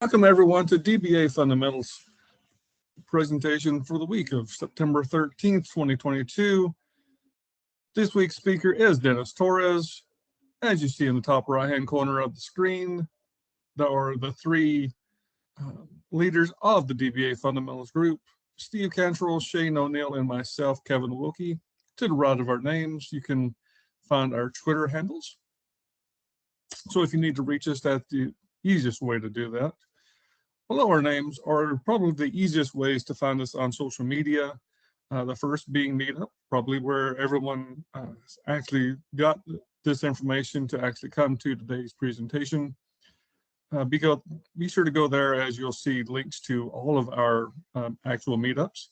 Welcome everyone to DBA Fundamentals presentation for the week of September 13th, 2022. This week's speaker is Dennis Torres. As you see in the top right-hand corner of the screen, there are the three leaders of the DBA Fundamentals group, Steve Cantrell, Shane O'Neill, and myself, Kevin Wilkie. To the right of our names, you can find our Twitter handles. So if you need to reach us, that's the easiest way to do that. Below our names are probably the easiest ways to find us on social media. The first being Meetup, probably where everyone actually got this information to actually come to today's presentation. Be sure to go there, as you'll see links to all of our actual meetups.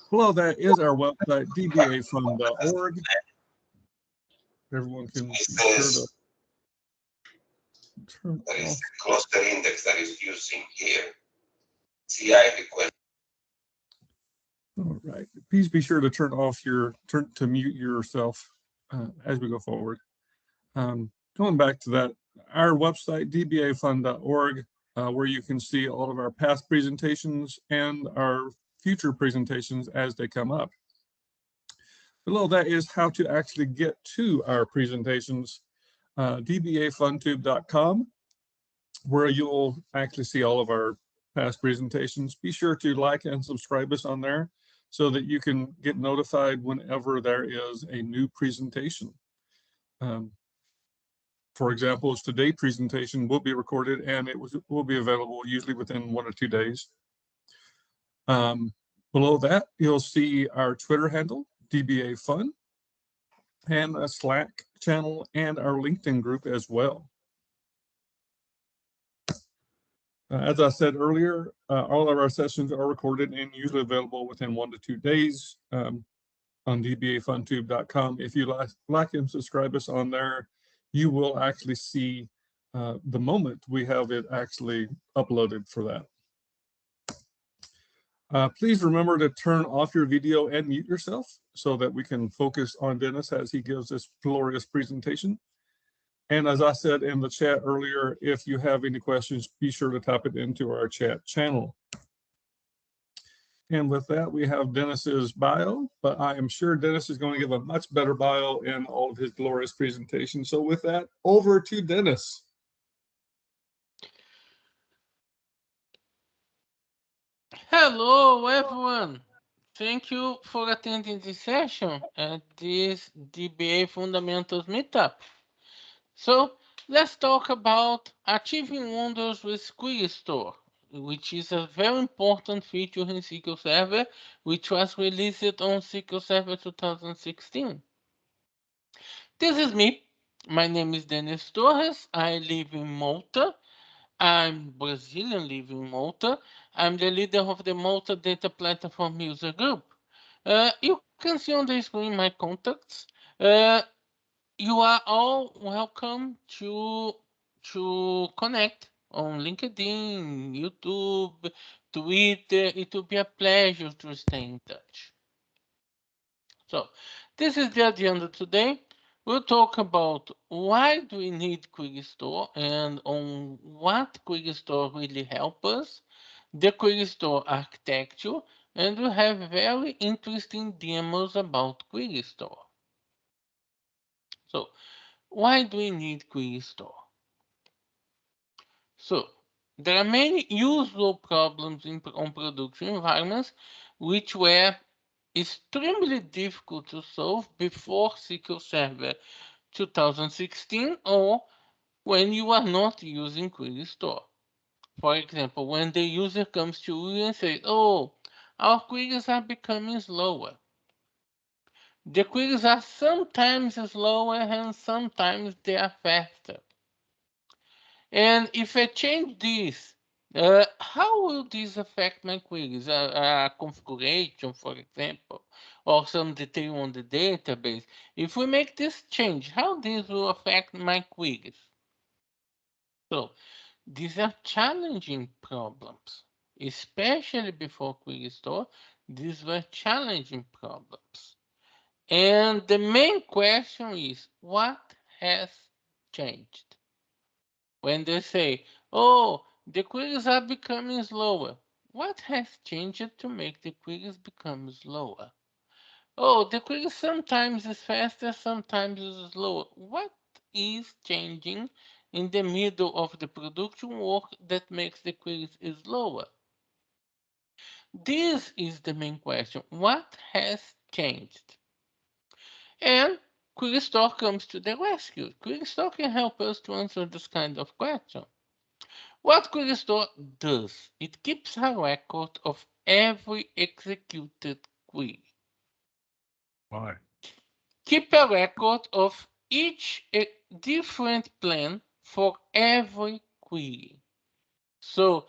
Below that is our website, dbafund.org. Everyone can be sure to turn that is off. the cluster index that is using here. CI request. All right. Please be sure to turn to mute yourself as we go forward. Going back to that, our website, dbafund.org, where you can see all of our past presentations and our future presentations as they come up. Below that is how to actually get to our presentations, dbafundtube.com, where you'll actually see all of our past presentations. Be sure to like and subscribe us on there so that you can get notified whenever there is a new presentation. For example, today's presentation will be recorded and it will be available usually within 1 or 2 days. Below that, you'll see our Twitter handle, DBA Fun, and a Slack channel and our LinkedIn group as well. As I said earlier, all of our sessions are recorded and usually available within 1 to 2 days on dbafundtube.com. If you like and subscribe us on there, you will actually see the moment we have it actually uploaded for that. Please remember to turn off your video and mute yourself so that we can focus on Dennis as he gives this glorious presentation. And as I said in the chat earlier, if you have any questions, be sure to type it into our chat channel. And with that, we have Dennis's bio, but I am sure Dennis is going to give a much better bio in all of his glorious presentations. So with that, over to Dennis. Hello, everyone. Thank you for attending this session at this DBA Fundamentals Meetup. So let's talk about achieving wonders with Query Store, which is a very important feature in SQL Server, which was released on SQL Server 2016. This is me. My name is Dennis Torres. I live in Malta. I'm Brazilian, living in Malta. I'm the leader of the Malta Data Platform User Group. You can see on the screen my contacts. You are all welcome to connect on LinkedIn, YouTube, Twitter. It will be a pleasure to stay in touch. So this is the agenda today. We'll talk about why do we need Query Store and on what Query Store really helps us, the Query Store architecture, and we have very interesting demos about Query Store. So why do we need Query Store? So there are many usual problems on production environments which were extremely difficult to solve before SQL Server 2016 or when you are not using Query Store. For example, when the user comes to you and says, oh, our queries are becoming slower. The queries are sometimes slower and sometimes they are faster. And if I change this, how will this affect my queries? Configuration, for example, or some detail on the database. If we make this change, how this will affect my queries? So these are challenging problems, especially before Query Store. These were challenging problems. And the main question is, what has changed? When they say, Oh, the queries are becoming slower. What has changed to make the queries become slower? Oh, the query sometimes is faster, sometimes is slower. What is changing in the middle of the production work that makes the queries slower? This is the main question. What has changed? And Query Store comes to the rescue. Query Store can help us to answer this kind of question. What Query Store does, it keeps a record of every executed query. Why? Keep a record of each different plan for every query. So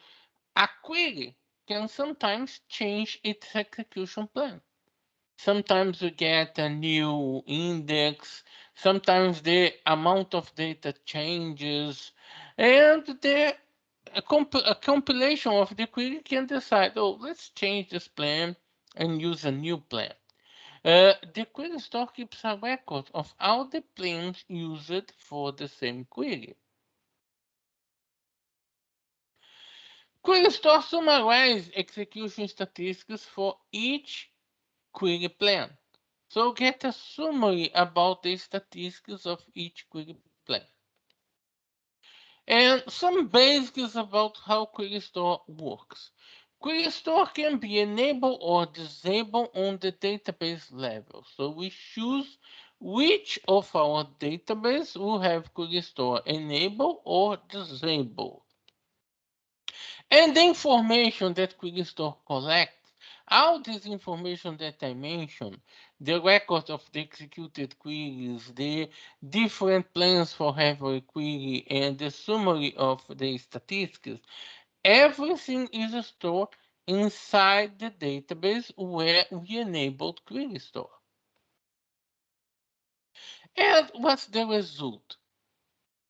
a query can sometimes change its execution plan. Sometimes you get a new index, sometimes the amount of data changes, and a compilation of the query can decide, oh, let's change this plan and use a new plan. The query store keeps a record of all the plans used for the same query. Query store summarizes execution statistics for each query plan. So get a summary about the statistics of each query plan. And some basics about how Query Store works. Query Store can be enabled or disabled on the database level. So we choose which of our database will have Query Store enabled or disabled. And the information that Query Store collects, all this information that I mentioned, the record of the executed queries, the different plans for every query, and the summary of the statistics, everything is stored inside the database where we enabled Query Store. And what's the result?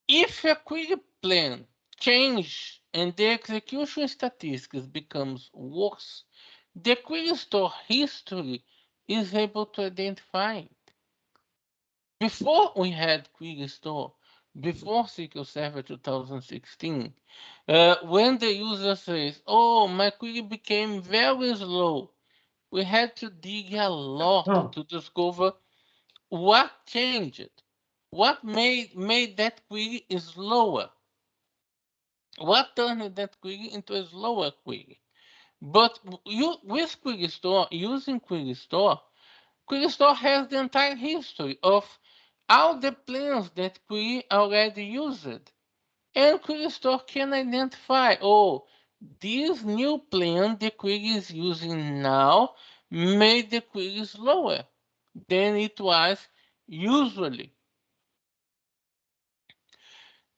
If a query plan changes and the execution statistics becomes worse, the Query Store history is able to identify it. Before we had Query Store, before SQL Server 2016, when the user says, oh, my query became very slow, we had to dig a lot to discover what changed, what made that query slower, what turned that query into a slower query. But with Query Store, using Query Store has the entire history of all the plans that query already used. And Query Store can identify, oh, this new plan the query is using now made the query slower than it was usually.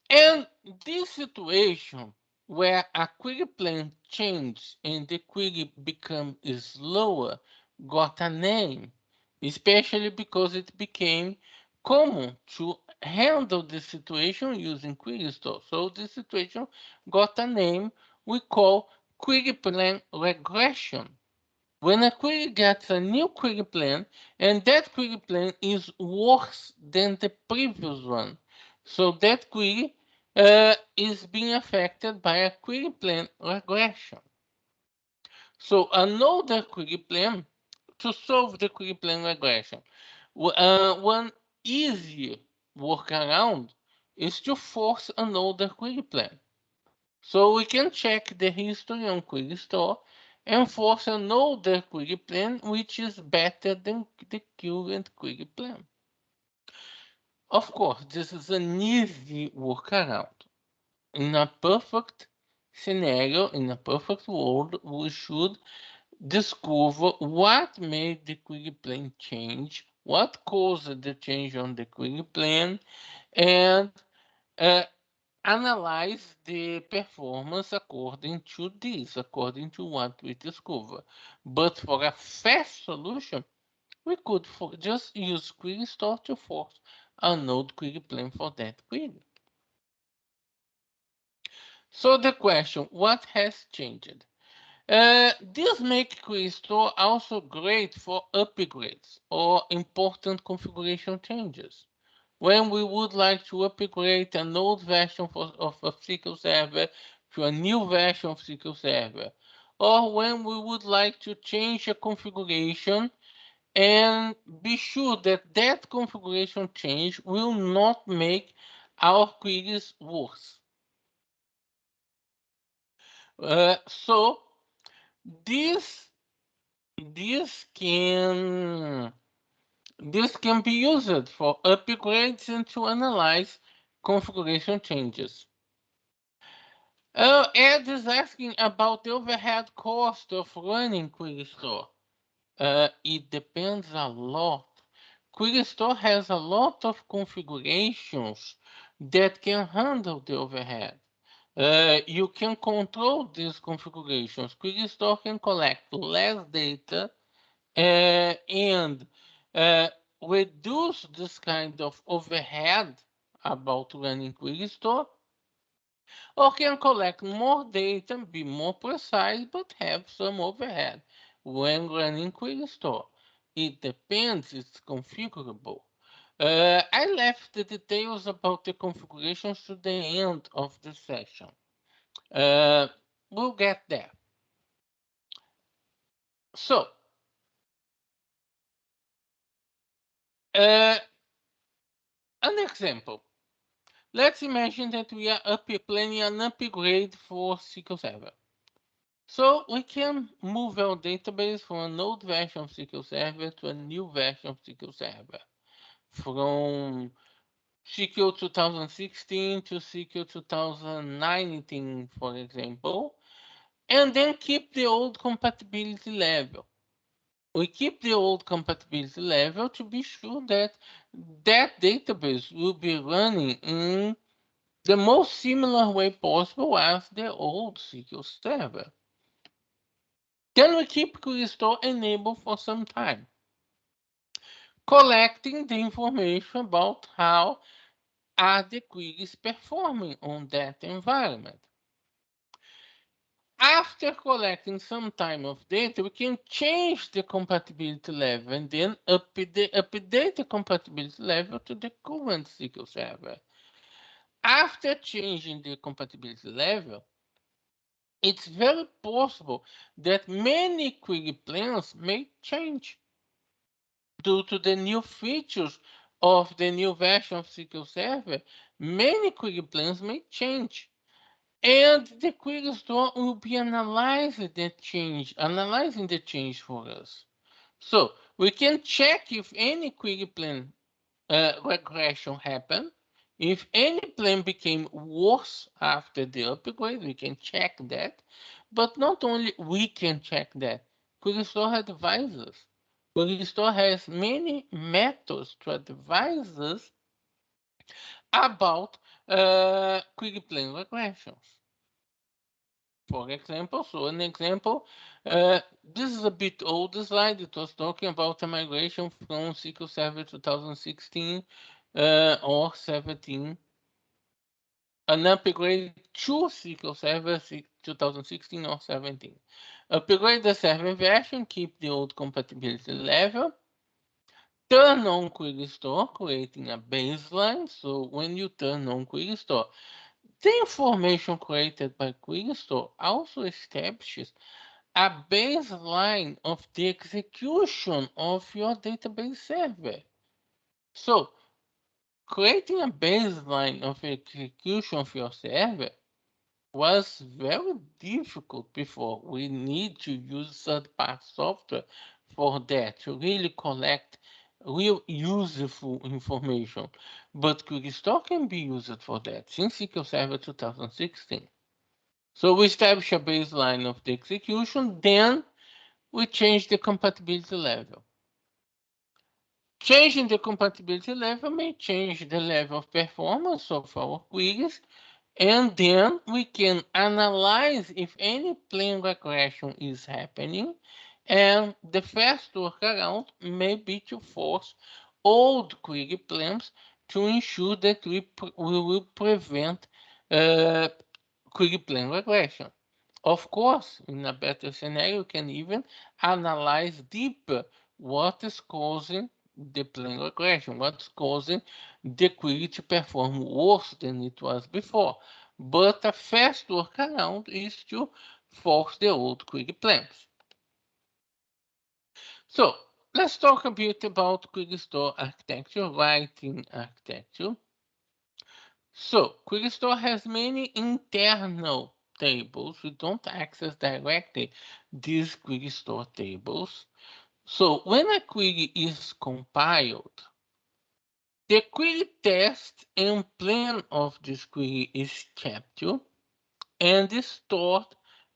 And this situation where a query plan changes and the query becomes slower got a name, especially because it became common to handle the situation using Query Store. So this situation got a name we call query plan regression. When a query gets a new query plan and that query plan is worse than the previous one, so that query is being affected by a query plan regression. So another query plan, to solve the query plan regression, one easy workaround is to force another query plan. So we can check the history on Query Store and force another query plan which is better than the current query plan. Of course, this is an easy workaround. In a perfect scenario, in a perfect world, we should discover what made the query plan change, what caused the change on the query plan, and analyze the performance according to this, according to what we discover. But for a fast solution, we could just use Query Store to force a node query plan for that query. So the question, what has changed? This makes Query Store also great for upgrades or important configuration changes. When we would like to upgrade an old version of SQL Server to a new version of SQL Server, or when we would like to change a configuration and be sure that that configuration change will not make our queries worse. So this can be used for upgrades and to analyze configuration changes. Ed is asking about the overhead cost of running Query Store. It depends a lot. Query Store has a lot of configurations that can handle the overhead. You can control these configurations. Query Store can collect less data and reduce this kind of overhead about running Query Store, or can collect more data and be more precise but have some overhead when running Query Store. It depends, it's configurable. I left the details about the configurations to the end of the session. We'll get there. So, an example. Let's imagine that we are planning an upgrade for SQL Server. So we can move our database from an old version of SQL Server to a new version of SQL Server. From SQL 2016 to SQL 2019, for example, and then keep the old compatibility level. We keep the old compatibility level to be sure that that database will be running in the most similar way possible as the old SQL Server. Then we keep Query Store enabled for some time, collecting the information about how are the queries performing on that environment. After collecting some time of data, we can change the compatibility level and then update the compatibility level to the current SQL Server. After changing the compatibility level, it's very possible that many query plans may change due to the new features of the new version of SQL Server. Many query plans may change. And the Query Store will be analyzing the change for us. So we can check if any query plan regression happened. If any plan became worse after the upgrade, we can check that. But not only we can check that, Query Store advises us. Query Store has many methods to advise us about query plan regressions. For example, an example, this is a bit older slide. It was talking about a migration from SQL Server 2016 or 17, an upgrade to SQL Server 2016 or 17. Upgrade the server version, keep the old compatibility level, turn on Query Store, creating a baseline. So when you turn on Query Store, the information created by Query Store also establishes a baseline of the execution of your database server. So, creating a baseline of execution of your server was very difficult before. We need to use third-party software for that, to really collect real useful information. But Query Store can be used for that since SQL Server 2016. So we establish a baseline of the execution, then we change the compatibility level. Changing the compatibility level may change the level of performance of our queries, and then we can analyze if any plan regression is happening, and the first workaround may be to force old query plans to ensure that we will prevent query plan regression. Of course, in a better scenario, you can even analyze deeper what is causing the plan regression, what's causing the query to perform worse than it was before. but a fast workaround is to force the old query plans. So let's talk a bit about query store architecture, writing architecture. So query store has many internal tables. We don't access directly these query store tables. So when a query is compiled, the query test and plan of this query is captured and is stored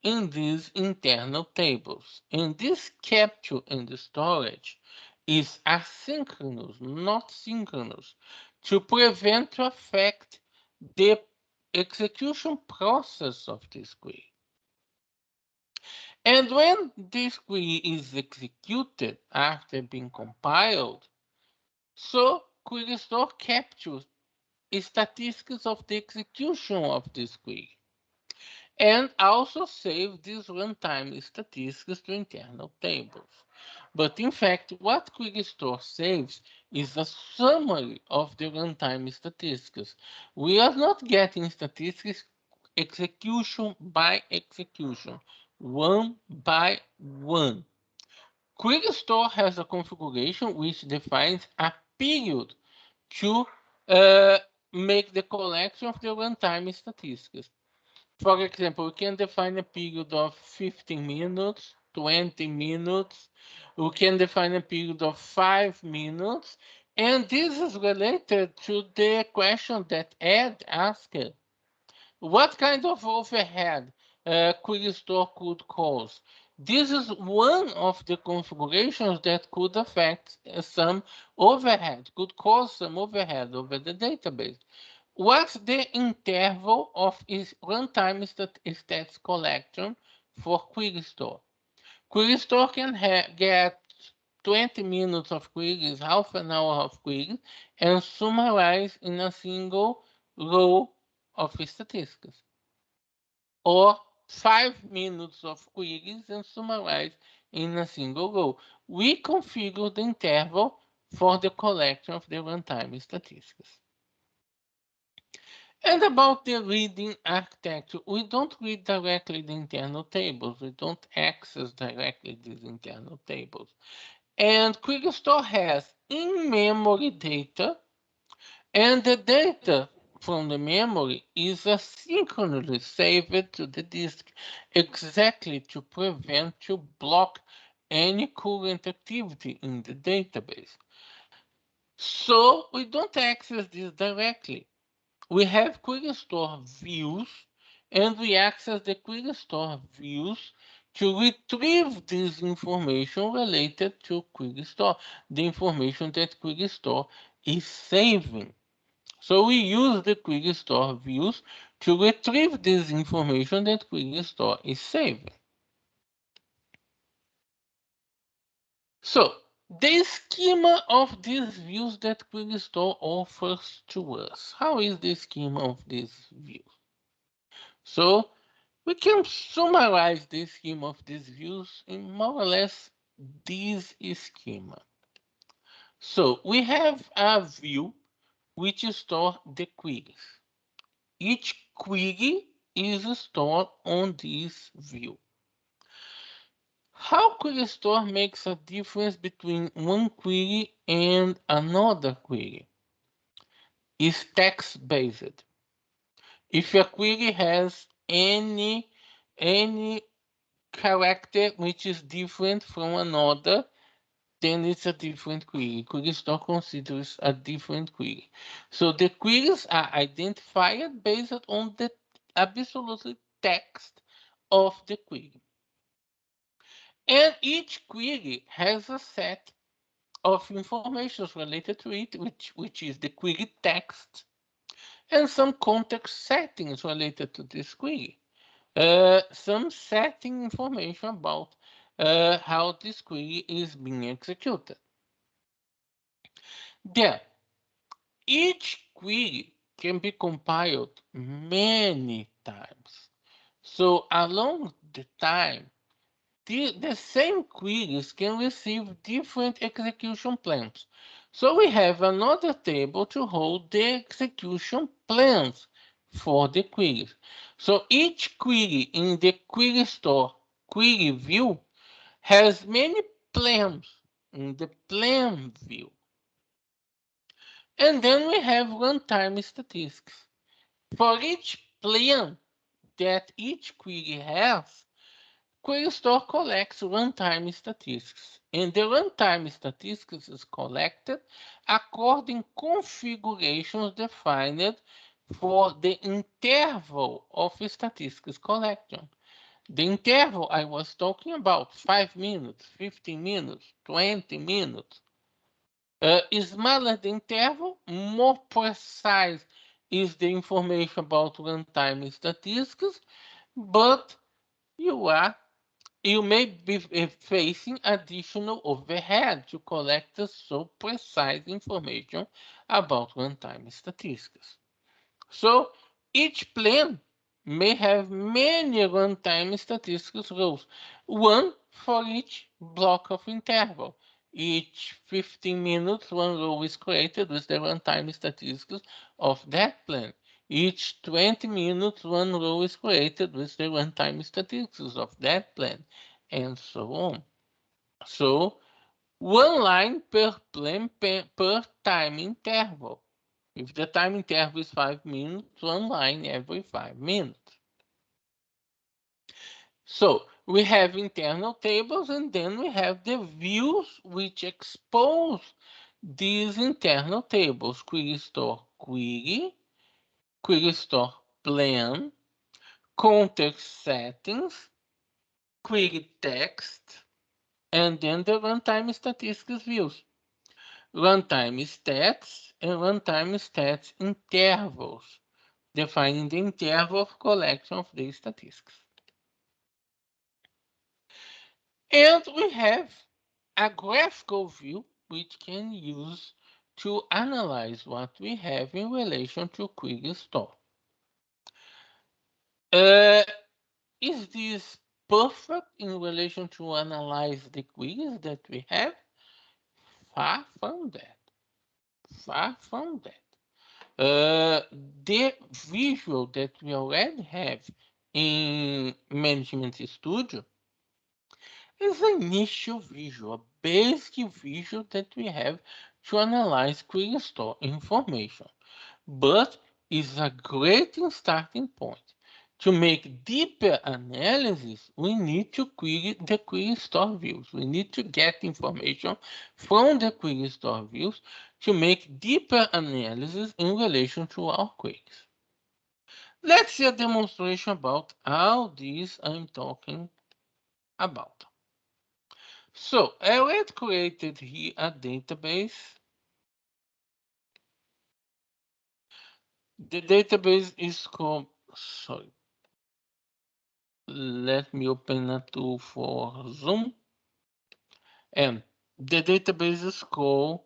in these internal tables. And this capture and the storage is asynchronous, not synchronous, to prevent to affect the execution process of this query. And when this query is executed after being compiled, so query store captures statistics of the execution of this query and also save these runtime statistics to internal tables. But in fact, what query store saves is a summary of the runtime statistics. We are not getting statistics execution by execution, one by one. Query store has a configuration which defines a period to make the collection of the runtime statistics. For example, we can define a period of 15 minutes, 20 minutes. We can define a period of 5 minutes. And this is related to the question that Ed asked. What kind of overhead query store could cause? This is one of the configurations that could affect some overhead, could cause some overhead over the database. What's the interval of runtime stats collection for query store? Query store can get 20 minutes of queries, half an hour of queries, and summarize in a single row of statistics. Or 5 minutes of queries and summarize in a single row. We configure the interval for the collection of the runtime statistics. And about the reading architecture, we don't read directly the internal tables. We don't access directly these internal tables. And query store has in-memory data, and the data from the memory is asynchronously saved to the disk, exactly to prevent to block any current activity in the database. So we don't access this directly. We have query store views, and we access the query store views to retrieve this information related to query store, the information that query store is saving. So we use the query store views to retrieve this information that query store is saving. So the schema of these views that query store offers to us. How is the schema of these views? So we can summarize the schema of these views in more or less this schema. So we have a view which stores the queries. Each query is stored on this view. How query store makes a difference between one query and another query? Is text-based. If a query has any character which is different from another, then it's a different query. Query store considers a different query. So the queries are identified based on the absolute text of the query. And each query has a set of information related to it, which is the query text, and some context settings related to this query. Some setting information about how this query is being executed. Then, each query can be compiled many times. So along the time, the same queries can receive different execution plans. So we have another table to hold the execution plans for the queries. So each query in the query store query view has many plans in the plan view. And then we have runtime statistics. For each plan that each query has, Query Store collects runtime statistics, and the runtime statistics is collected according configurations defined for the interval of statistics collection. The interval I was talking about, 5 minutes, 15 minutes, 20 minutes. Smaller the interval, more precise is the information about runtime statistics, but you may be facing additional overhead to collect so precise information about runtime statistics. So each plan may have many runtime statistics rows, one for each block of interval. Each 15 minutes, one row is created with the runtime statistics of that plan. Each 20 minutes, one row is created with the runtime statistics of that plan, and so on. So one line per plan per time interval. If the time interval is 5 minutes, one line every 5 minutes. So we have internal tables, and then we have the views which expose these internal tables. Query store query, query store plan, context settings, query text, and then the runtime statistics views. Runtime stats and runtime stats intervals, defining the interval of collection of the statistics. And we have a graphical view which can use to analyze what we have in relation to query store. Is this perfect in relation to analyze the queries that we have? Far from that. Far from that. The visual that we already have in Management Studio is an initial visual, a basic visual that we have to analyze query store information, but is a great starting point. To make deeper analysis, we need to query the query store views. We need to get information from the query store views to make deeper analysis in relation to our queries. Let's see a demonstration about how this I'm talking about. So I already created here a database. The database is called, sorry. Let me open a tool for Zoom. And the database is called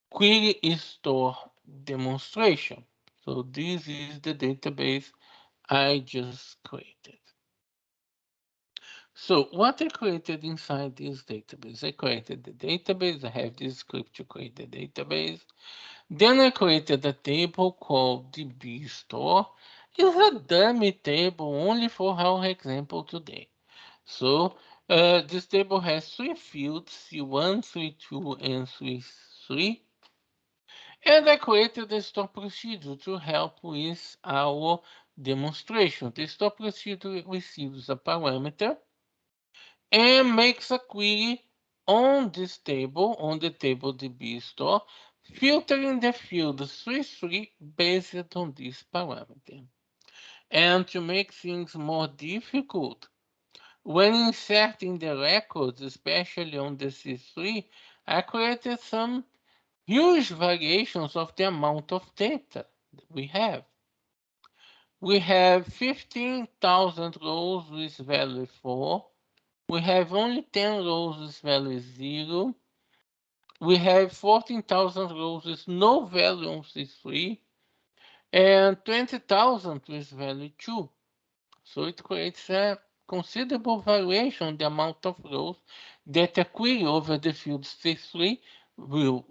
Query Store Demonstration. So this is the database I just created. So what I created inside this database, I created the database. I have this script to create the database. Then I created a table called dbStore. It's a dummy table only for our example today. So this table has 3 fields, C1, C2, and C3. And I created the store procedure to help with our demonstration. The store procedure receives a parameter and makes a query on this table, on the table dbStore, filtering the field C3 based on this parameter. And to make things more difficult, when inserting the records, especially on the C3, I created some huge variations of the amount of data we have. We have 15,000 rows with value 4. We have only 10 rows with value 0. We have 14,000 rows with no value on C3 and 20,000 with value 2. So it creates a considerable variation in the amount of rows that a query over the field C3 will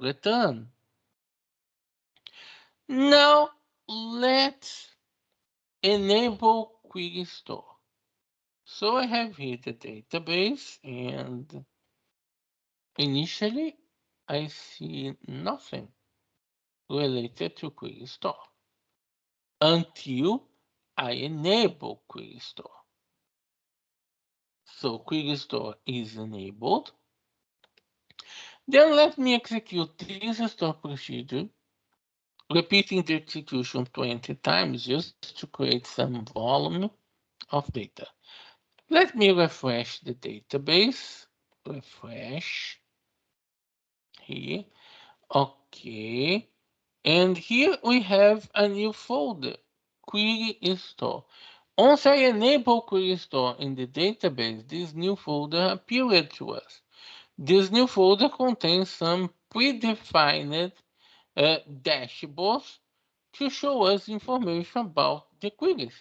return. Now, let's enable query store. So I have here the database, and initially I see nothing related to query store until I enable query store. So query store is enabled. Then let me execute this store procedure, repeating the execution 20 times just to create some volume of data. Let me refresh the database. Refresh here. Okay. And here we have a new folder, Query Store. Once I enable Query Store in the database, this new folder appeared to us. This new folder contains some predefined dashboards to show us information about the queries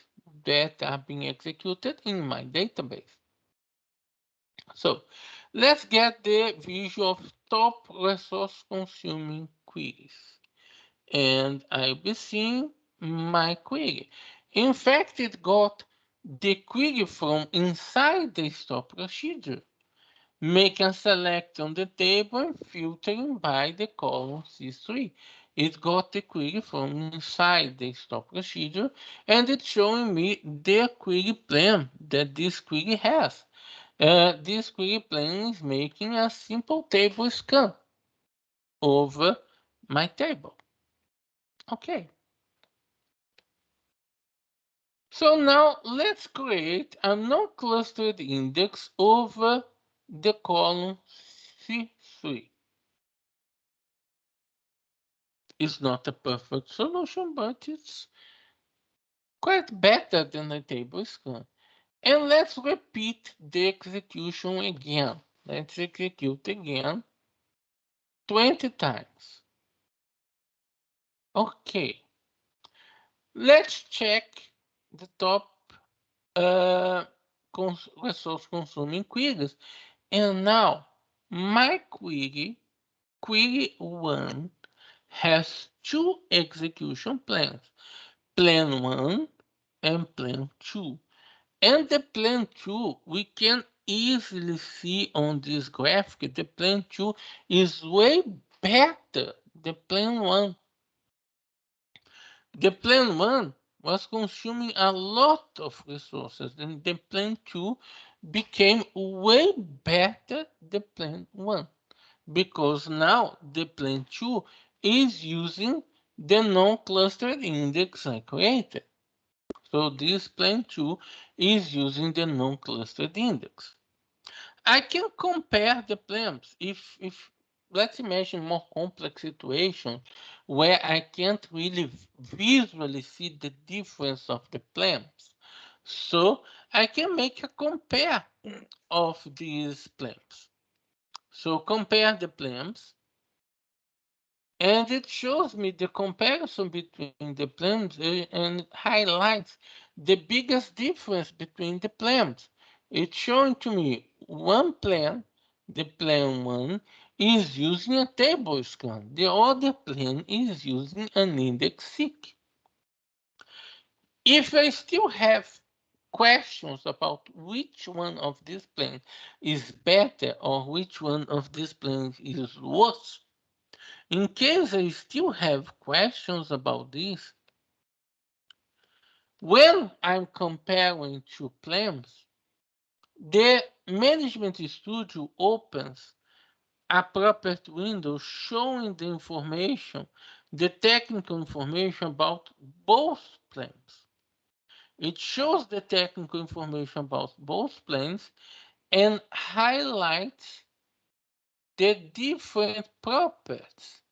that are being executed in my database. So let's get the view of top resource consuming queries. And I'll be seeing my query. In fact, it got the query from inside the store procedure. Make a select on the table and filtering by the column C3. It got the query from inside the store procedure, and it's showing me the query plan that this query has. This query plan is making a simple table scan over my table. Okay. So now let's create a non-clustered index over the column C3. It's not a perfect solution, but it's quite better than a table scan. And let's repeat the execution again. Let's execute again 20 times. Okay. Let's check the top resource consuming queries. And now my query 1, has two execution plans, plan 1 and plan 2. And the plan 2, we can easily see on this graphic, the plan 2 is way better than plan 1. The plan 1 was consuming a lot of resources, and the plan 2 became way better than plan 1, because now the plan 2 is using the non-clustered index I created. So this plan 2 is using the non-clustered index. I can compare the plans. If let's imagine more complex situation where I can't really visually see the difference of the plans. So I can make a compare of these plans. So compare the plans, and it shows me the comparison between the plans and highlights the biggest difference between the plans. It's showing to me one plan, the plan 1, is using a table scan. The other plan is using an index seek. If I still have questions about which one of these plans is better or which one of these plans is worse, in case I still have questions about this, when I'm comparing two plans, the Management Studio opens a property window showing the information, the technical information about both plans. It shows the technical information about both plans and highlights the different properties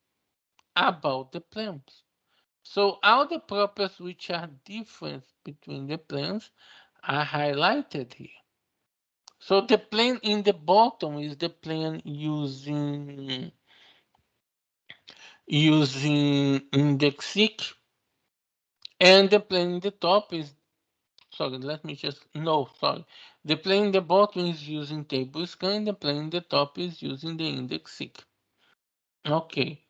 about the plans. So all the properties which are different between the plans are highlighted here. So the plan in the bottom is the plan using index seek, and the plan in the top is, sorry, let me just, no, sorry. The plan in the bottom is using table scan, the plan in the top is using the index seek. Okay,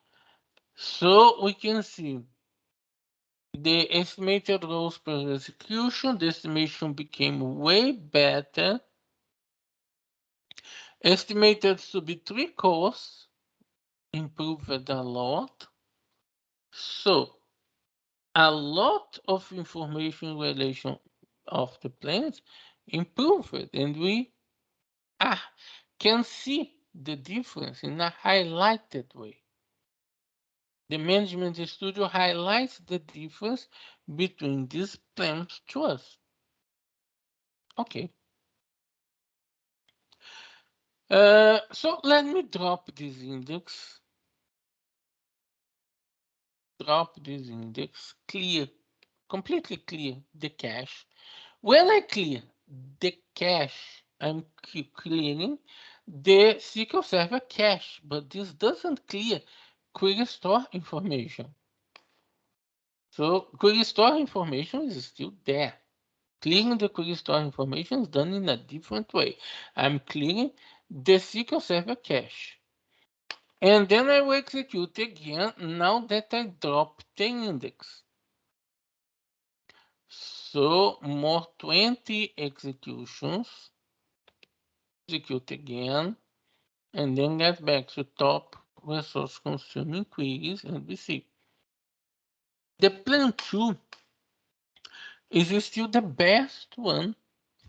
so we can see the estimated rows per execution, the estimation became way better. Estimated to be 3 cores, improved a lot. So a lot of information in relation of the plans improved, and we can see the difference in a highlighted way. The Management Studio highlights the difference between these plans to us. Okay. So let me drop this index. Clear, completely clear the cache. When I clear the cache, I'm clearing the SQL Server cache, but this doesn't clear query store information. So query store information is still there. Clearing the query store information is done in a different way. I'm clearing the SQL Server cache. And then I will execute again now that I dropped the index. So more 20 executions. Execute again. And then get back to top resource consuming queries and we see. The plan 2 is still the best one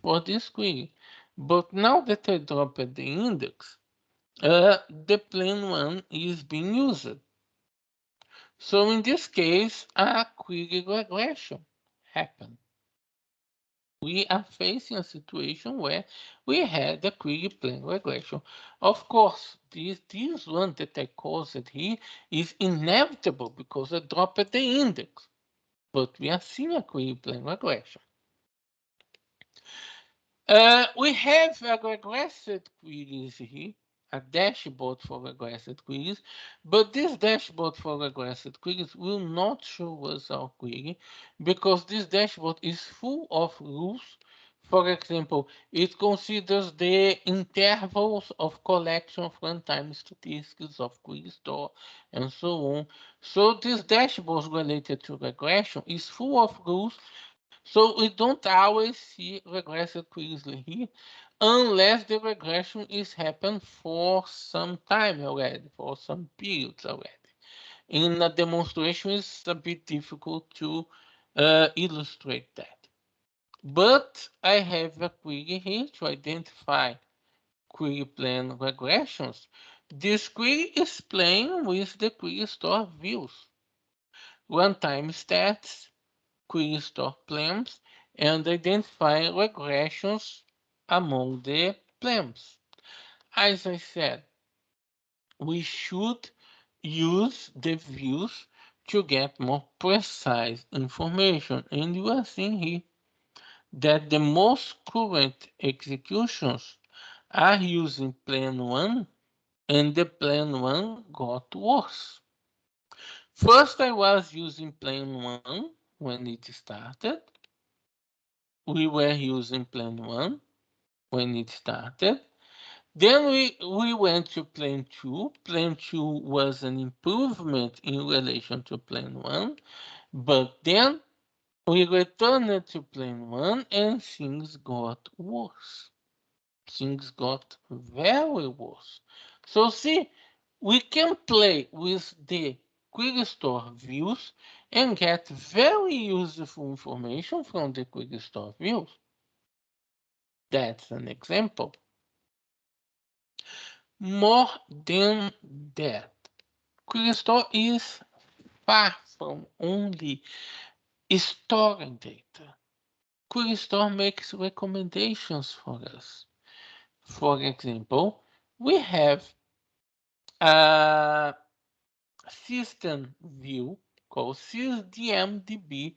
for this query. But now that I dropped the index, the plan 1 is being used. So in this case, a query regression happened. We are facing a situation where we had a query plan regression. Of course, this one that I caused here is inevitable because I dropped the index. But we are seeing a query plan regression. We have a regressed queries here, a dashboard for regressed queries, but this dashboard for regressed queries will not show us our query because this dashboard is full of rules. For example, it considers the intervals of collection of runtime statistics of query store and so on. So this dashboard related to regression is full of rules. So we don't always see regressive queries here unless the regression is happened for some time already, for some periods already. In a demonstration, it's a bit difficult to illustrate that. But I have a query here to identify query plan regressions. This query is playing with the query store views, runtime stats, query store plans, and identify regressions among the plans. As I said, we should use the views to get more precise information. And you are seeing here that the most current executions are using plan 1, and the plan 1 got worse. First, I was using plan 1 when it started. We were using plan 1 when it started. Then we went to plan 2. Plan 2 was an improvement in relation to plan 1. But then we returned to plan 1 and things got worse. Things got very worse. So see, we can play with the query store views and get very useful information from the query store views. That's an example. More than that, query store is far from only storing data. Query store makes recommendations for us. For example, we have a system view called sysdmdb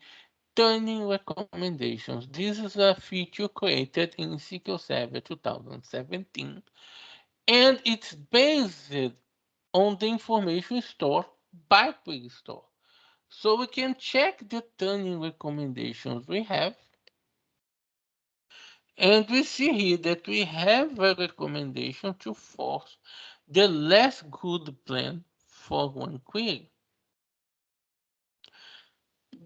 turning recommendations. This is a feature created in SQL Server 2017, and it's based on the information stored by query store. So we can check the turning recommendations we have. And we see here that we have a recommendation to force the less good plan for one query.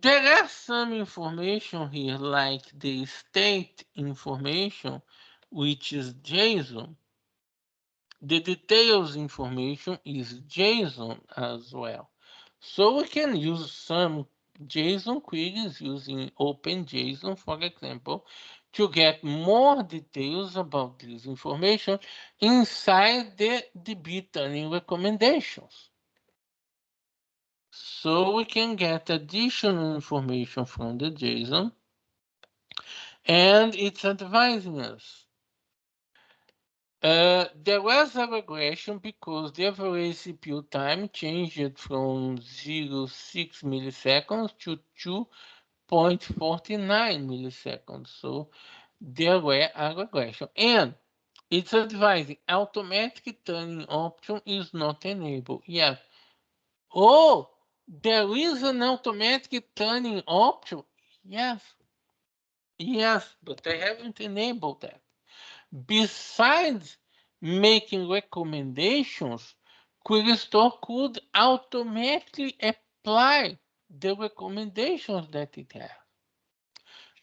There are some information here, like the state information, which is JSON. The details information is JSON as well. So we can use some JSON queries using OpenJSON, for example, to get more details about this information inside the DB tuning recommendations. So we can get additional information from the JSON, and it's advising us. There was a regression because the average CPU time changed from 0.6 milliseconds to 2.49 milliseconds. So there were a regression. And it's advising automatic tuning option is not enabled. Yes. Oh, there is an automatic tuning option. Yes. Yes, but I haven't enabled that. Besides making recommendations, Querystore could automatically apply the recommendations that it has.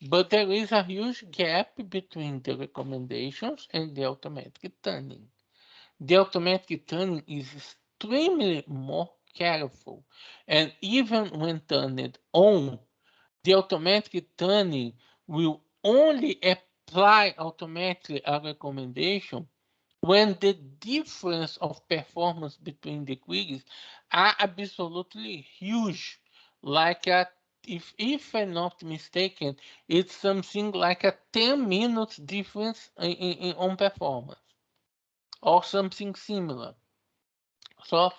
But there is a huge gap between the recommendations and the automatic tuning. The automatic tuning is extremely more careful, and even when turned on, the automatic tuning will only apply automatically a recommendation when the difference of performance between the queries are absolutely huge. Like if I'm not mistaken, it's something like a 10 minutes difference on performance or something similar. So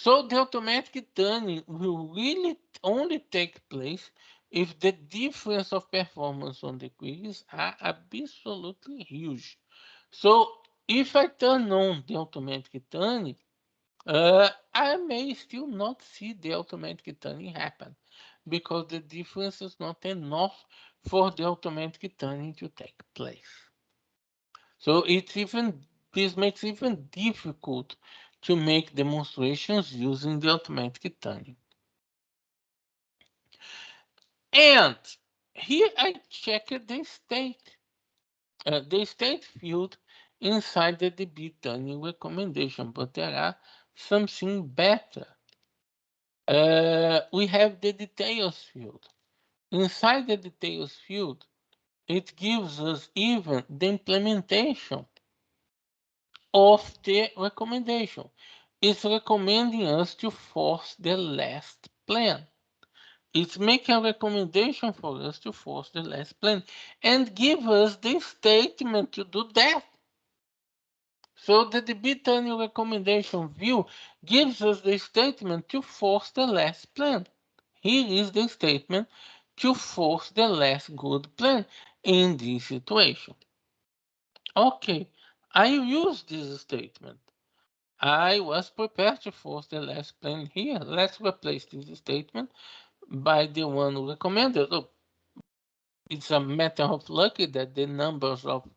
the automatic tuning will really only take place if the difference of performance on the queries are absolutely huge. So if I turn on the automatic tuning, I may still not see the automatic tuning happen because the difference is not enough for the automatic tuning to take place. So this makes it even difficult to make demonstrations using the automatic tuning. And here I checked the state field inside the DB tuning recommendation, but there are something better. We have the details field. Inside the details field, it gives us even the implementation of the recommendation. It's recommending us to force the last plan. It's making a recommendation for us to force the last plan and give us the statement to do that. So the DB tuning recommendation view gives us the statement to force the last plan. Here is the statement to force the last good plan in this situation. Okay, I use this statement. I was prepared to force the last plan here. Let's replace this statement by the one recommended. Oh, it's a matter of luck that the numbers of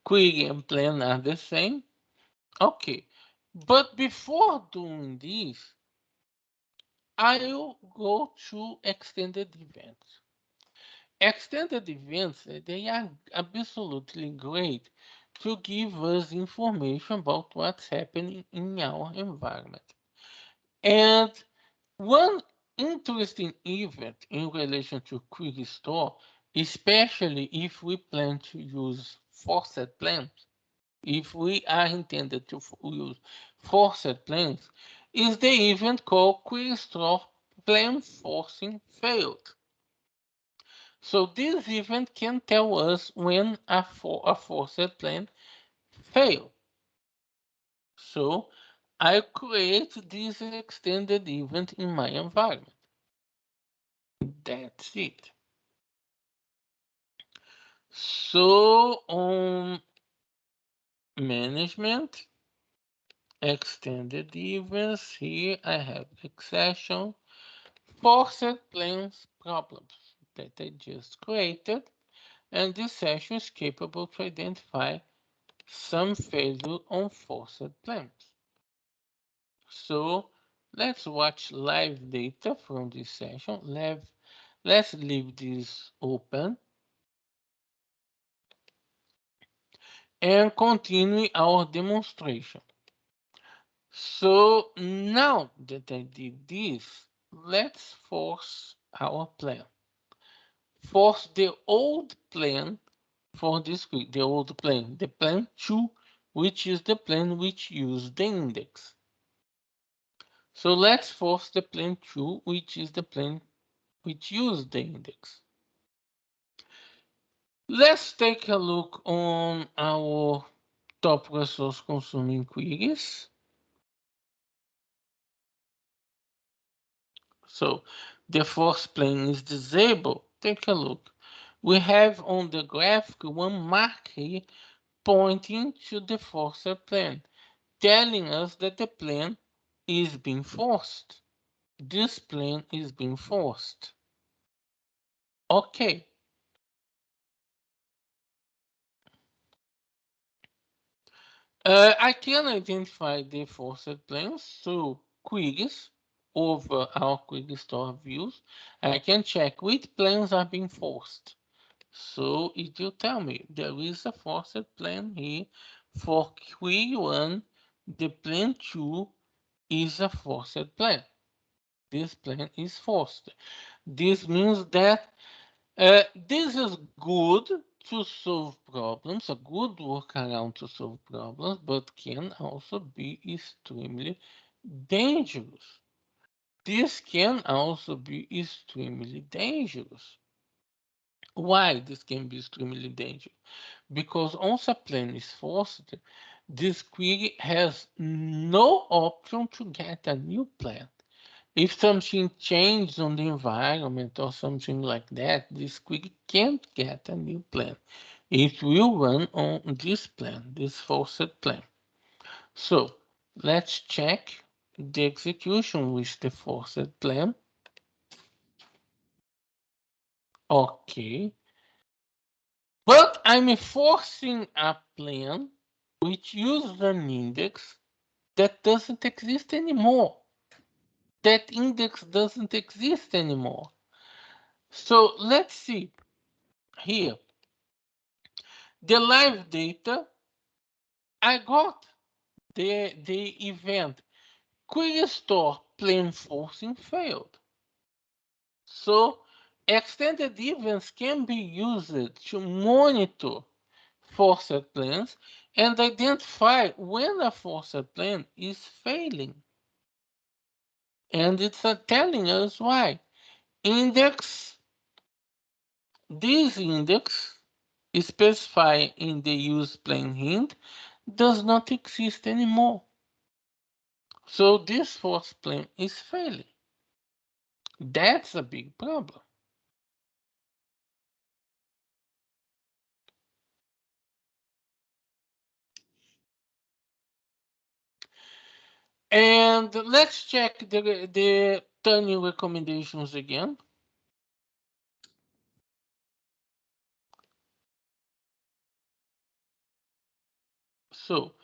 query and plan are the same. Okay, but before doing this, I'll go to extended events. Extended events, they are absolutely great to give us information about what's happening in our environment. And one interesting event in relation to Querystore, especially if we plan to use forced plans, if we are intended to use forced plans, is the event called Querystore plan forcing failed. So this event can tell us when a forced plan failed. So I create this extended event in my environment. That's it. So on management, extended events, here I have exception, forced plans problems that I just created, and this session is capable to identify some failure on forced plans. So let's watch live data from this session. let's leave this open and continue our demonstration. So now that I did this, let's force our plan. Force the old plan for this query, the old plan, the plan 2, which is the plan which used the index. So let's force the plan 2, which is the plan which used the index. Let's take a look on our top resource consuming queries. So the force plan is disabled. Take a look. We have on the graphic one mark here pointing to the forced plan, telling us that the plan is being forced. This plan is being forced. Okay. I can identify the forced plans through queries over our query store views. I can check which plans are being forced. So it will tell me there is a forced plan here for query 1. The plan 2 is a forced plan. This plan is forced. This means that this is good to solve problems, a good workaround to solve problems, but can also be extremely dangerous. This can also be extremely dangerous. Why this can be extremely dangerous? Because once a plan is forced, this query has no option to get a new plan. If something changes on the environment or something like that, this query can't get a new plan. It will run on this plan, this forced plan. So let's check the execution with the forced plan. Okay. But I'm forcing a plan which uses an index that doesn't exist anymore. That index doesn't exist anymore. So let's see here. The live data, I got the event query store plan forcing failed. So extended events can be used to monitor forced plans and identify when a forced plan is failing. And it's telling us why. This index specified in the use plan hint does not exist anymore. So this force plan is failing. That's a big problem. And let's check the tuning recommendations again. So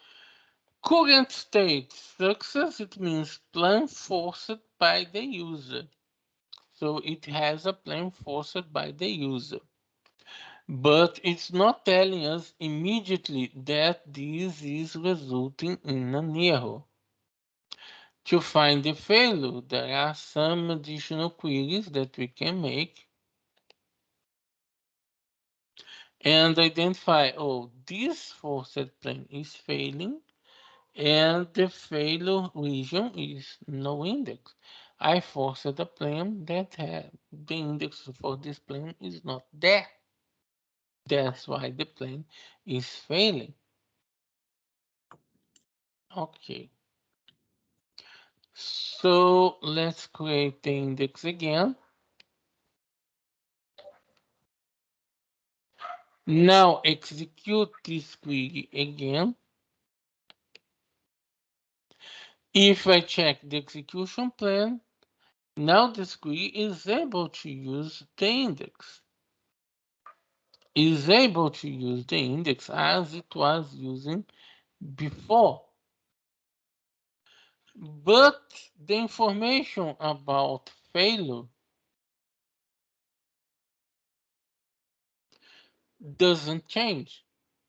current state success, it means plan forced by the user. So it has a plan forced by the user. But it's not telling us immediately that this is resulting in an error. To find the failure, there are some additional queries that we can make and identify, oh, this forced plan is failing and the failure region is no index. I forced a plan that had the index for this plan is not there. That's why the plan is failing. Okay. So let's create the index again. Now execute this query again. If I check the execution plan, now this query is able to use the index. Is able to use the index as it was using before. But the information about failure doesn't change.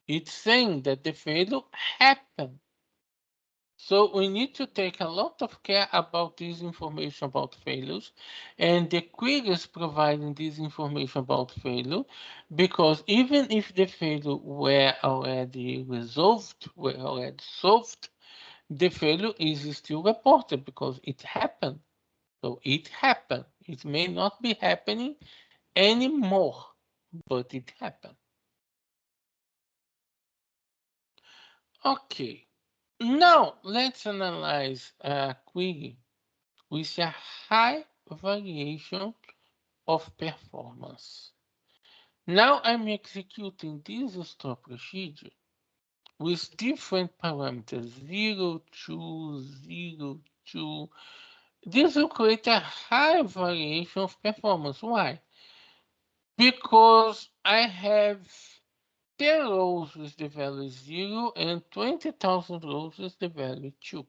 It's saying that the failure happened. So we need to take a lot of care about this information about failures, and the queries providing this information about failure, because even if the failure were already resolved, were already solved, the failure is still reported because it happened. So it happened. It may not be happening anymore, but it happened. Okay, now let's analyze a query with a high variation of performance. Now I'm executing this store procedure with different parameters, 0, 2, 0, 2. This will create a high variation of performance. Why? Because I have 10 rows with the value 0 and 20,000 rows with the value 2.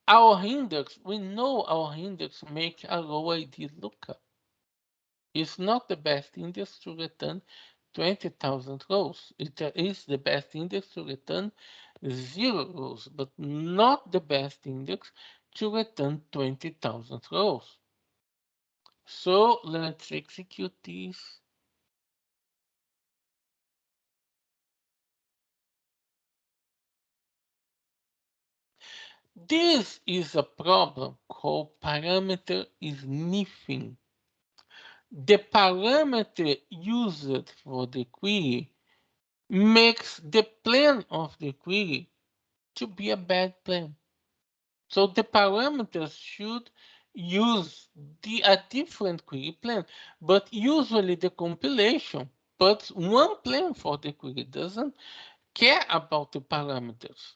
Our index, we know our index make a row ID lookup. It's not the best index to return 20,000 rows. It is the best index to return 0 rows, but not the best index to return 20,000 rows. So let's execute this. This is a problem called parameter sniffing. The parameter used for the query makes the plan of the query to be a bad plan. So the parameters should use a different query plan, but usually the compilation puts one plan for the query, doesn't care about the parameters.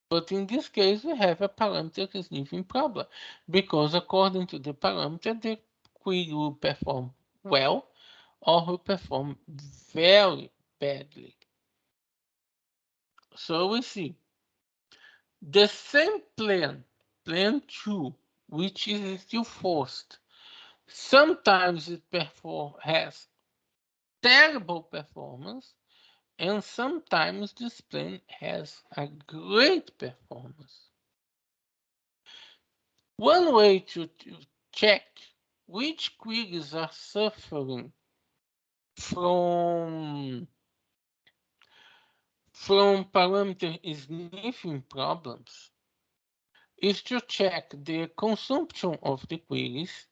But in this case, we have a parameter sniffing problem, because according to the parameter, the query will perform well or will perform very badly. So we see the same plan, plan 2, which is still forced. Sometimes it has terrible performance, and sometimes this plan has a great performance. One way to check which queries are suffering from parameter sniffing problems is to check the consumption of the queries.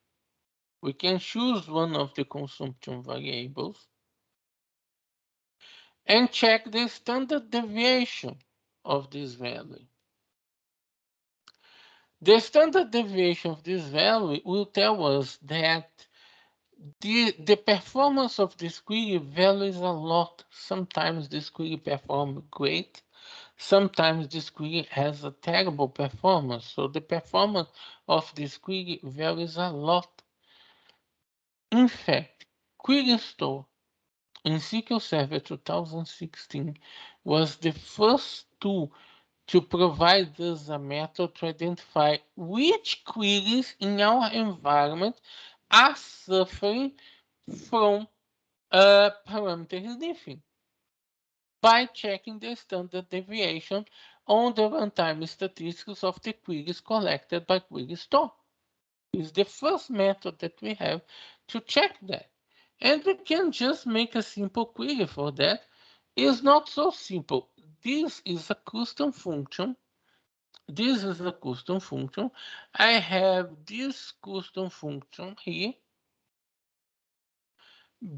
We can choose one of the consumption variables and check the standard deviation of this value. The standard deviation of this value will tell us that the performance of this query varies a lot. Sometimes this query performs great. Sometimes this query has a terrible performance. So the performance of this query varies a lot. In fact, Query Store in SQL Server 2016 was the first tool to provide us a method to identify which queries in our environment are suffering from parameter sniffing by checking the standard deviation on the runtime statistics of the queries collected by Query Store. It's the first method that we have to check that. And we can just make a simple query for that. It's not so simple. This is a custom function. This is a custom function. I have this custom function here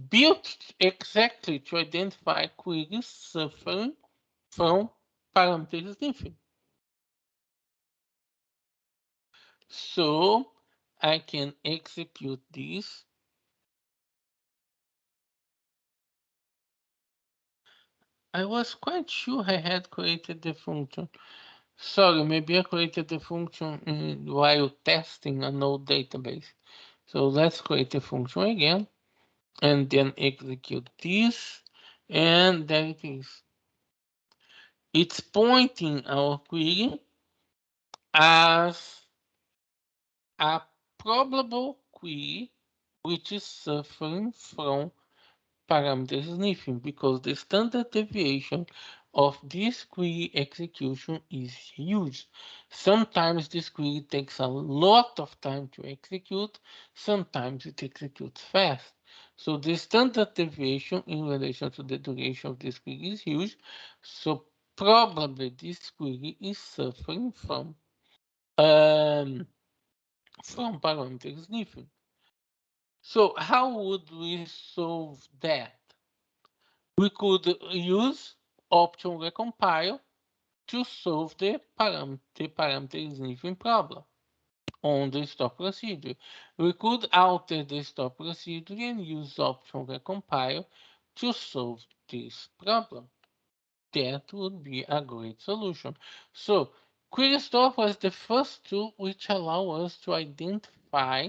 built exactly to identify queries suffering from parameter sniffing. So I can execute this. I was quite sure I had created the function. Sorry, maybe I created the function while testing an old database. So let's create the function again and then execute this. And there it is. It's pointing our query as a probable query which is suffering from parameter sniffing because the standard deviation of this query execution is huge. Sometimes this query takes a lot of time to execute, sometimes it executes fast. So the standard deviation in relation to the duration of this query is huge. So probably this query is suffering from parameter sniffing. So how would we solve that? We could use option recompile to solve the parameter sniffing problem on the stop procedure. We could alter the stop procedure and use option recompile to solve this problem. That would be a great solution. So query stop was the first tool which allow us to identify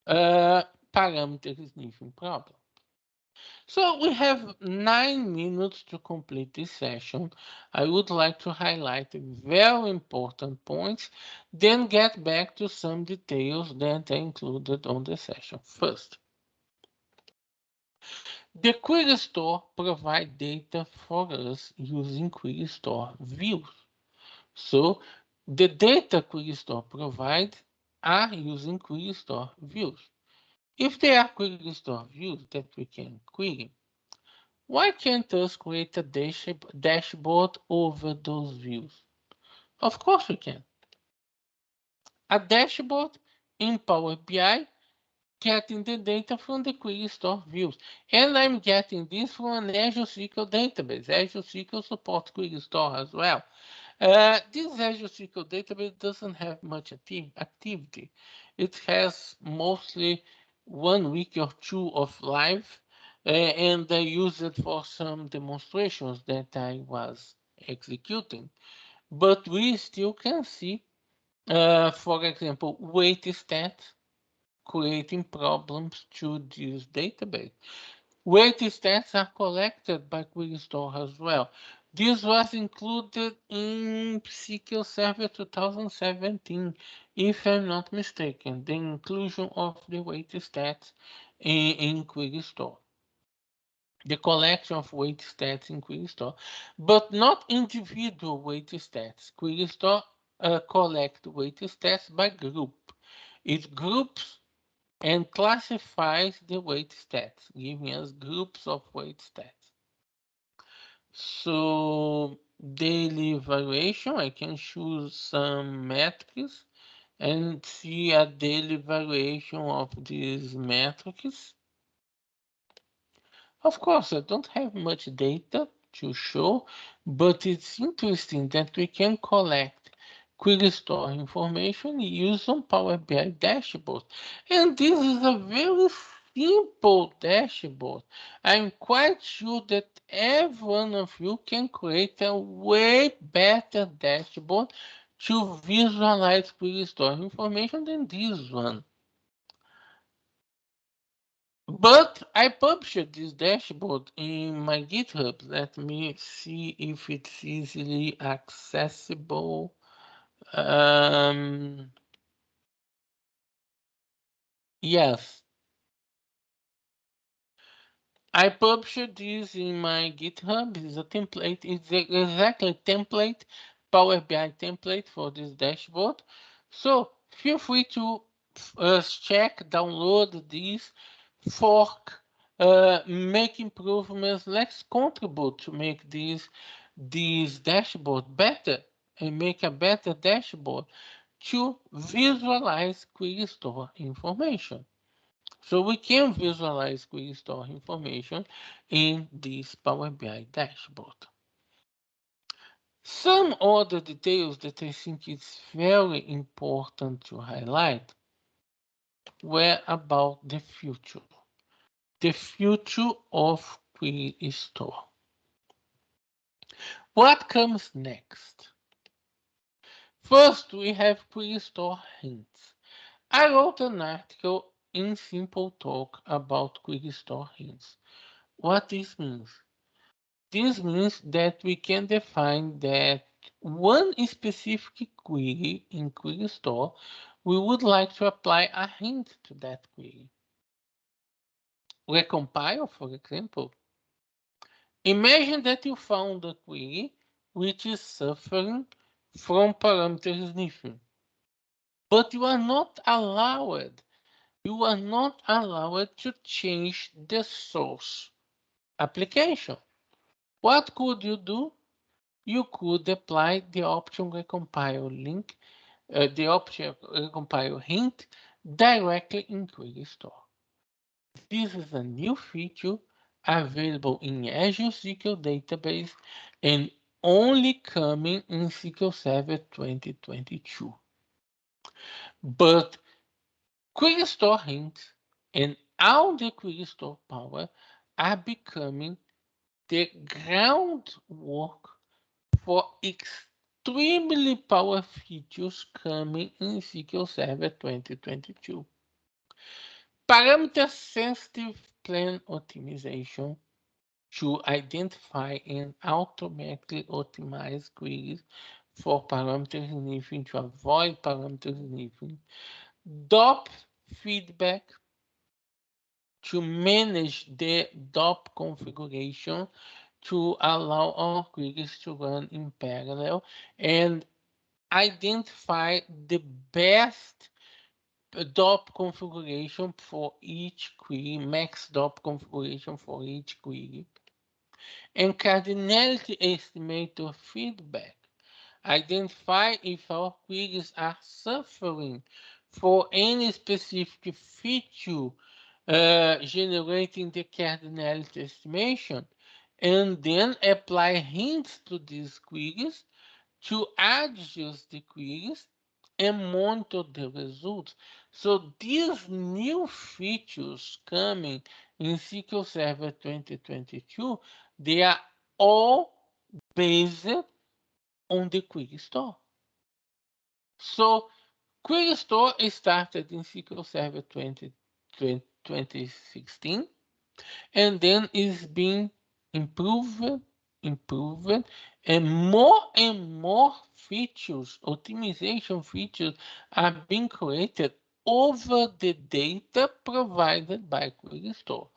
parameter sniffing problem. So we have 9 minutes to complete this session. I would like to highlight very important points, then get back to some details that are included on the session. First, the query store provides data for us using query store views. So the data query store provides are using query store views. If they are query store views that we can query, why can't us create a dashboard over those views? Of course we can. A dashboard in Power BI getting the data from the query store views. And I'm getting this from an Azure SQL database. Azure SQL supports query store as well. This Azure SQL database doesn't have much activity. It has mostly 1 week or 2 of live, and I use it for some demonstrations that I was executing. But we still can see, for example, weight stats creating problems to this database. Weight stats are collected by query store as well. This was included in SQL Server 2017, if I'm not mistaken, the inclusion of the weight stats in query store. The collection of weight stats in query store, but not individual weight stats. Query store collect weight stats by group. It groups and classifies the weight stats, giving us groups of weight stats. So daily variation, I can choose some metrics and see a daily variation of these metrics. Of course, I don't have much data to show, but it's interesting that we can collect query store information used on Power BI dashboard. And this is a very simple dashboard. I'm quite sure that every one of you can create a way better dashboard to visualize query store information than this one. But I published this dashboard in my GitHub. Let me see if it's easily accessible. Yes. I published this in my GitHub. It's a template. It's exactly a template, Power BI template for this dashboard. So feel free to check, download this, fork, make improvements. Let's contribute to make this dashboard better and make a better dashboard to visualize query store information. So we can visualize query store information in this Power BI dashboard. Some other details that I think it's very important to highlight were about the future of query store. What comes next? First, we have query store hints. I wrote an article in Simple Talk about query store hints. What this means? This means that we can define that one specific query in query store, we would like to apply a hint to that query. recompile, for example, imagine that you found a query which is suffering from parameter sniffing, but you are not allowed to change the source application. What could you do? You could apply the option recompile link, the option recompile hint directly in Query Store. This is a new feature available in Azure SQL Database and only coming in SQL Server 2022. But Query Store hints and all the Query Store power are becoming the groundwork for extremely powerful features coming in SQL Server 2022. Parameter-sensitive plan optimization to identify and automatically optimize queries for parameter sniffing to avoid parameter sniffing. DOP feedback to manage the DOP configuration to allow our queries to run in parallel and identify the best DOP configuration for each query, max DOP configuration for each query. And cardinality estimator feedback. Identify if our queries are suffering for any specific feature generating the cardinality estimation, and then apply hints to these queries to adjust the queries and monitor the results. So these new features coming in SQL Server 2022, they are all based on the Query Store. So Query Store started in SQL Server 2016 and then is being improved, and more features, optimization features are being created over the data provided by Query Store.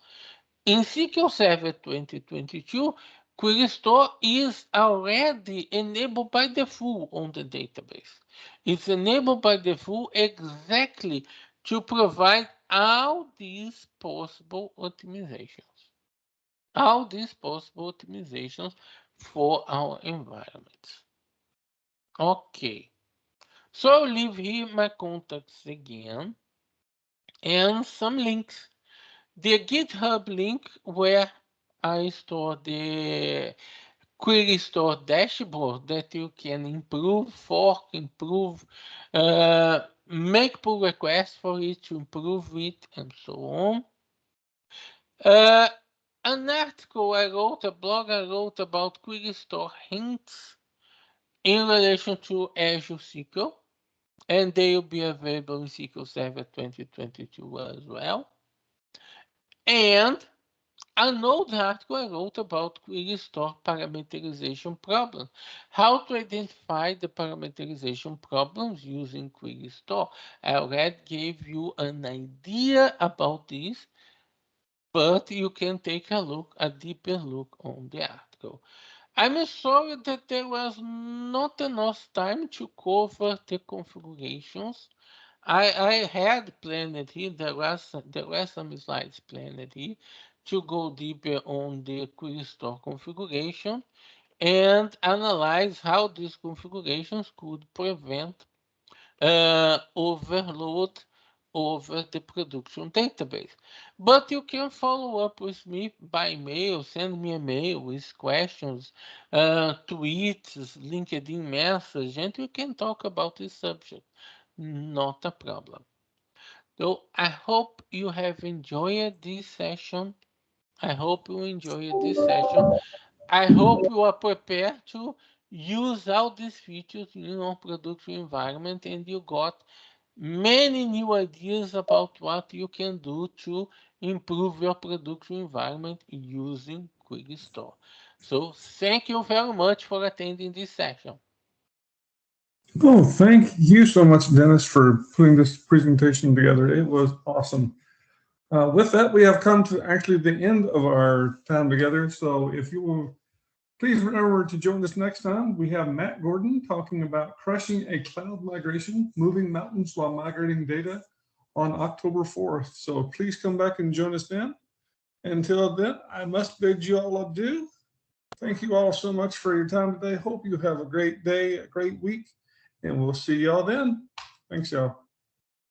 In SQL Server 2022, Query Store is already enabled by default on the database. It's enabled by default exactly to provide all these possible optimizations. All these possible optimizations for our environments. Okay. So I'll leave here my contacts again and some links. The GitHub link where I store the Query Store dashboard that you can improve, fork, make pull requests for it to improve it, and so on. An article I wrote, a blog I wrote about Query Store hints in relation to Azure SQL, and they will be available in SQL Server 2022 as well. And another article I wrote about Query Store parameterization problems, how to identify the parameterization problems using Query Store. I already gave you an idea about this, but you can take a deeper look on the article. I'm sorry that there was not enough time to cover the configurations. I had planned here, there were some slides planned here to go deeper on the Query Store configuration and analyze how these configurations could prevent overload over the production database. But you can follow up with me by mail, send me a mail with questions, tweets, LinkedIn message, and we can talk about this subject. Not a problem. So I hope you have enjoyed this session. I hope you enjoyed this session. I hope you are prepared to use all these features in your production environment and you got many new ideas about what you can do to improve your production environment using Query Store. So thank you very much for attending this session. Oh, thank you so much, Dennis, for putting this presentation together. It was awesome. With that, we have come to actually the end of our time together. So if you will please remember to join us next time. We have Matt Gordon talking about crushing a cloud migration, moving mountains while migrating data on October 4th. So please come back and join us then. Until then, I must bid you all adieu. Thank you all so much for your time today. Hope you have a great day, a great week, and we'll see y'all then. Thanks, y'all.